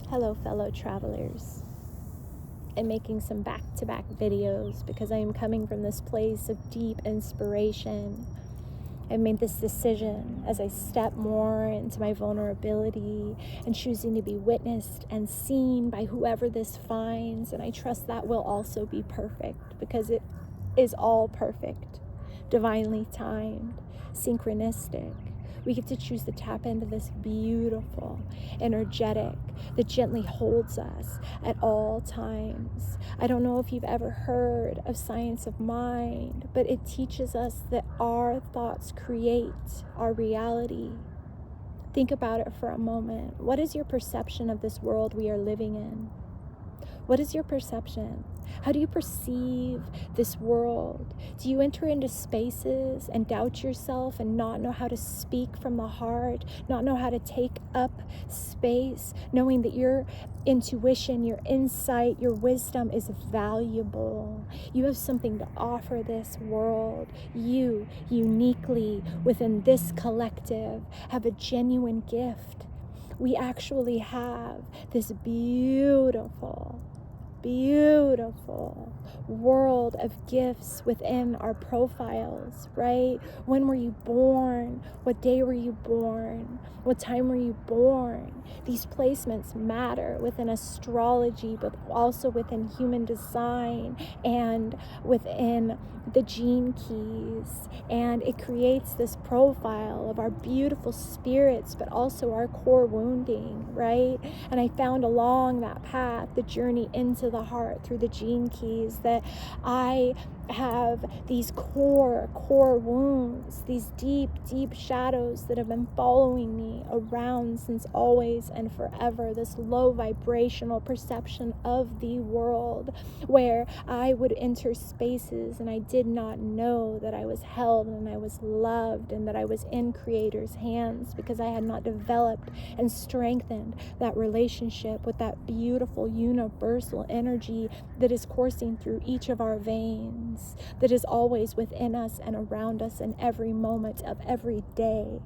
Hello, fellow travelers. I'm making some back-to-back videos because I am coming from this place of deep inspiration. I've made this decision as I step more into my vulnerability and choosing to be witnessed and seen by whoever this finds. And I trust that will also be perfect because it is all perfect, divinely timed, synchronistic. We get to choose to tap into this beautiful, energetic, that gently holds us at all times. I don't know if you've ever heard of science of mind, but it teaches us that our thoughts create our reality. Think about it for a moment. What is your perception of this world we are living in? What is your perception? How do you perceive this world? Do you enter into spaces and doubt yourself and not know how to speak from the heart, not know how to take up space, knowing that your intuition, your insight, your wisdom is valuable? You have something to offer this world. You, uniquely within this collective, have a genuine gift. We actually have this beautiful world of gifts within our profiles, right? When were you born? What day were you born? What time were you born? These placements matter within astrology, but also within human design and within the gene keys. And it creates this profile of our beautiful spirits, but also our core wounding, right? And I found along that path, the journey into the heart through the gene keys, that I have these core wounds, these deep shadows that have been following me around since always and forever. This low vibrational perception of the world where I would enter spaces and I did not know that I was held and I was loved and that I was in Creator's hands because I had not developed and strengthened that relationship with that beautiful universal energy that is coursing through each of our veins, that is always within us and around us in every moment of every day.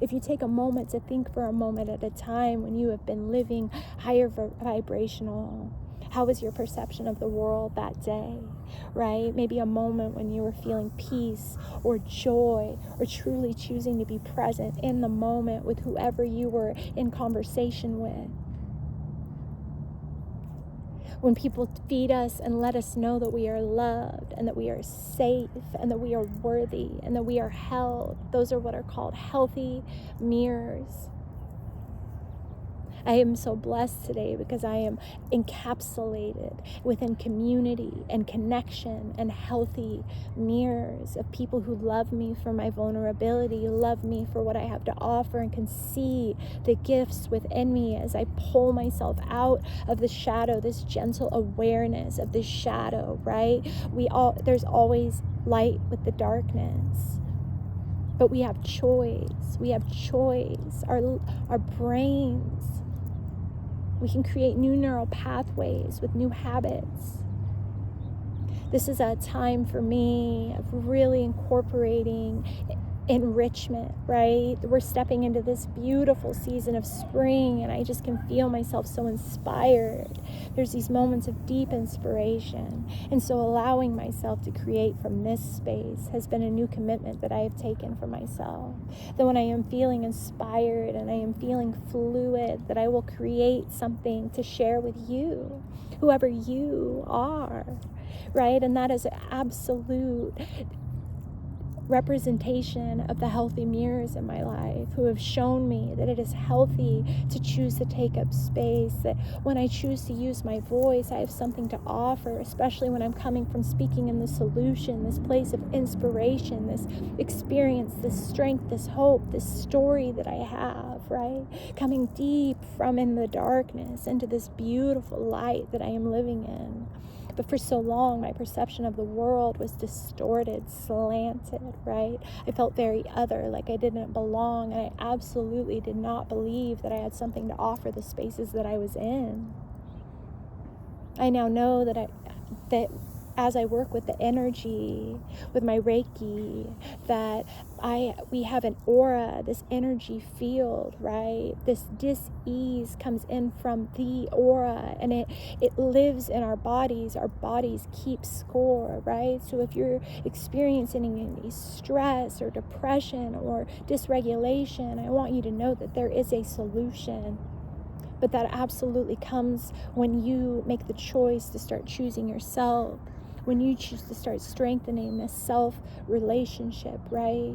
If you take a moment to think for a moment at a time when you have been living higher vibrational, how was your perception of the world that day, right? Maybe a moment when you were feeling peace or joy or truly choosing to be present in the moment with whoever you were in conversation with. When people feed us and let us know that we are loved and that we are safe and that we are worthy and that we are held, those are what are called healthy mirrors. I am so blessed today because I am encapsulated within community and connection and healthy mirrors of people who love me for my vulnerability, love me for what I have to offer, and can see the gifts within me as I pull myself out of the shadow, this gentle awareness of the shadow, right? There's always light with the darkness. But we have choice. We have choice. Our brains, we can create new neural pathways with new habits. This is a time for me of really incorporating enrichment, right? We're stepping into this beautiful season of spring, and I just can feel myself so inspired. There's these moments of deep inspiration. And so allowing myself to create from this space has been a new commitment that I have taken for myself. That when I am feeling inspired and I am feeling fluid, that I will create something to share with you, whoever you are, right? And that is an absolute representation of the healthy mirrors in my life who have shown me that it is healthy to choose to take up space, that when I choose to use my voice, I have something to offer, especially when I'm coming from speaking in the solution, this place of inspiration, this experience, this strength, this hope, this story that I have, right? Coming deep from in the darkness into this beautiful light that I am living in. But for so long, my perception of the world was distorted, slanted, right? I felt very other, like I didn't belong, and I absolutely did not believe that I had something to offer the spaces that I was in. I now know that as I work with the energy, with my Reiki, that we have an aura, this energy field, right? This dis-ease comes in from the aura, and it lives in our bodies. Our bodies keep score, right? So if you're experiencing any stress or depression or dysregulation, I want you to know that there is a solution. But that absolutely comes when you make the choice to start choosing yourself, when you choose to start strengthening this self-relationship, right?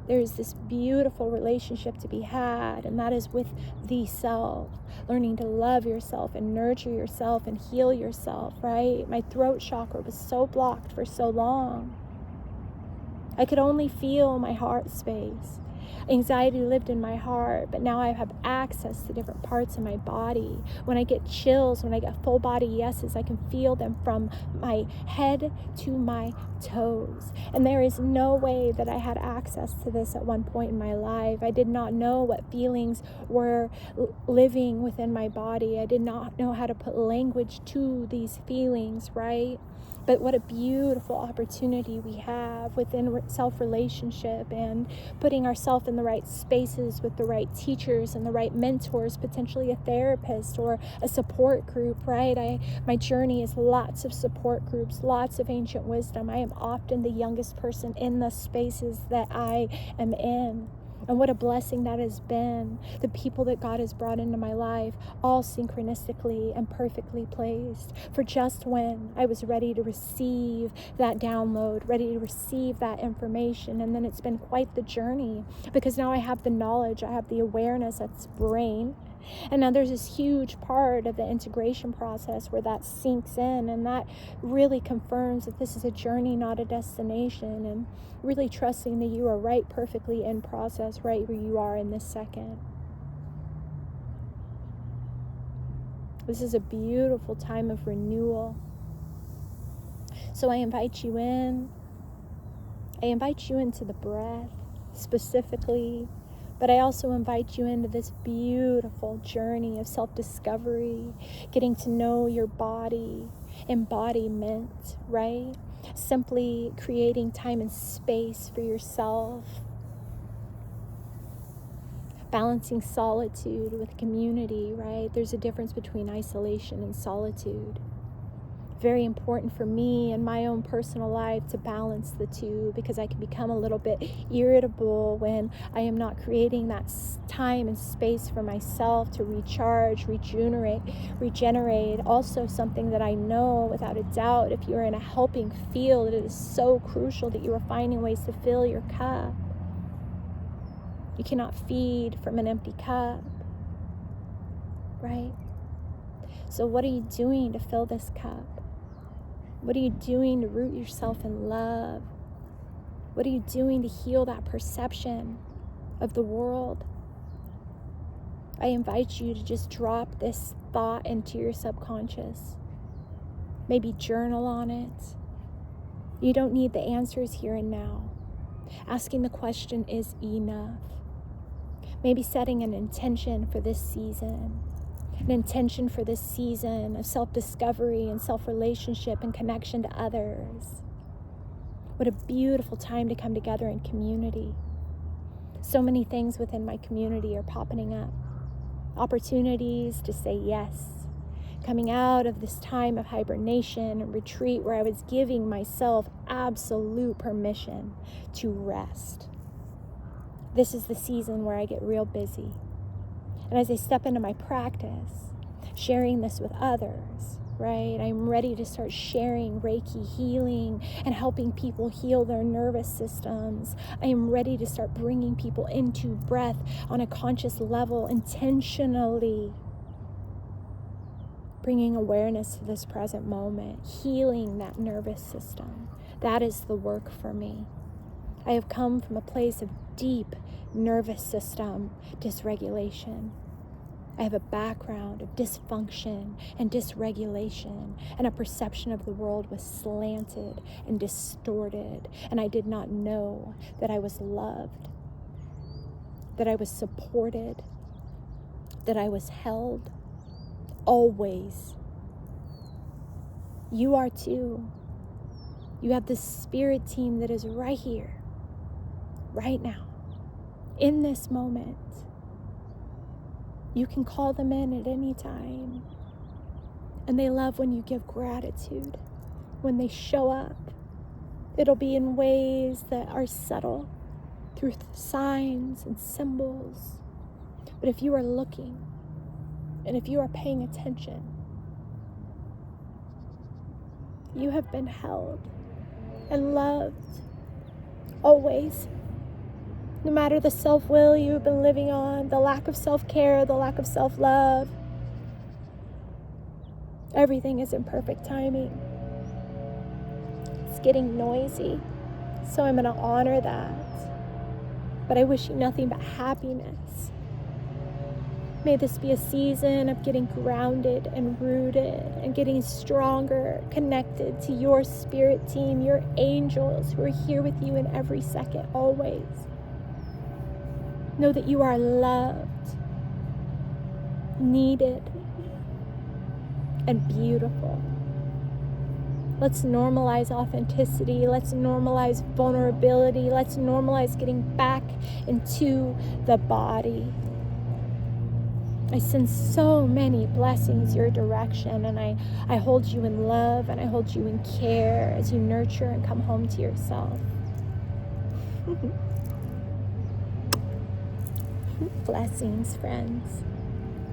There is this beautiful relationship to be had, and that is with the self, learning to love yourself and nurture yourself and heal yourself, right? My throat chakra was so blocked for so long. I could only feel my heart space. Anxiety lived in my heart, but now I have access to different parts of my body. When I get chills, when I get full body yeses, I can feel them from my head to my toes. And there is no way that I had access to this at one point in my life. I did not know what feelings were living within my body. I did not know how to put language to these feelings, right? But what a beautiful opportunity we have within self-relationship and putting ourselves in the right spaces with the right teachers and the right mentors, potentially a therapist or a support group, right? My journey is lots of support groups, lots of ancient wisdom. I am often the youngest person in the spaces that I am in. And what a blessing that has been. The people that God has brought into my life, all synchronistically and perfectly placed for just when I was ready to receive that download, ready to receive that information. And then it's been quite the journey, because now I have the knowledge, I have the awareness, that's brain. And now there's this huge part of the integration process where that sinks in, and that really confirms that this is a journey, not a destination, and really trusting that you are right perfectly in process, right where you are in this second. This is a beautiful time of renewal. So I invite you in. I invite you into the breath specifically, but I also invite you into this beautiful journey of self-discovery, getting to know your body, embodiment, right? Simply creating time and space for yourself, balancing solitude with community, right? There's a difference between isolation and solitude. Very important for me in my own personal life to balance the two, because I can become a little bit irritable when I am not creating that time and space for myself to recharge, regenerate. Also something that I know without a doubt, if you're in a helping field, it is so crucial that you are finding ways to fill your cup. You cannot feed from an empty cup, right? So what are you doing to fill this cup? What are you doing to root yourself in love? What are you doing to heal that perception of the world? I invite you to just drop this thought into your subconscious. Maybe journal on it. You don't need the answers here and now. Asking the question is enough. Maybe setting an intention for this season. An intention for this season of self-discovery and self-relationship and connection to others. What a beautiful time to come together in community. So many things within my community are popping up. Opportunities to say yes. Coming out of this time of hibernation and retreat where I was giving myself absolute permission to rest. This is the season where I get real busy. And as I step into my practice, sharing this with others, right? I'm ready to start sharing Reiki healing and helping people heal their nervous systems. I am ready to start bringing people into breath on a conscious level, intentionally bringing awareness to this present moment, healing that nervous system. That is the work for me. I have come from a place of deep nervous system dysregulation. I have a background of dysfunction and dysregulation, and a perception of the world was slanted and distorted, and I did not know that I was loved, that I was supported, that I was held, always. You are too. You have the spirit team that is right here, right now, in this moment. You can call them in at any time. And they love when you give gratitude, when they show up. It'll be in ways that are subtle, through signs and symbols. But if you are looking, and if you are paying attention, you have been held and loved always. No matter the self-will you've been living on, the lack of self-care, the lack of self-love, everything is in perfect timing. It's getting noisy, so I'm going to honor that. But I wish you nothing but happiness. May this be a season of getting grounded and rooted and getting stronger, connected to your spirit team, your angels who are here with you in every second, always. Know that you are loved, needed, and beautiful. Let's normalize authenticity. Let's normalize vulnerability. Let's normalize getting back into the body. I send so many blessings your direction, and I hold you in love, and I hold you in care as you nurture and come home to yourself. Blessings, friends.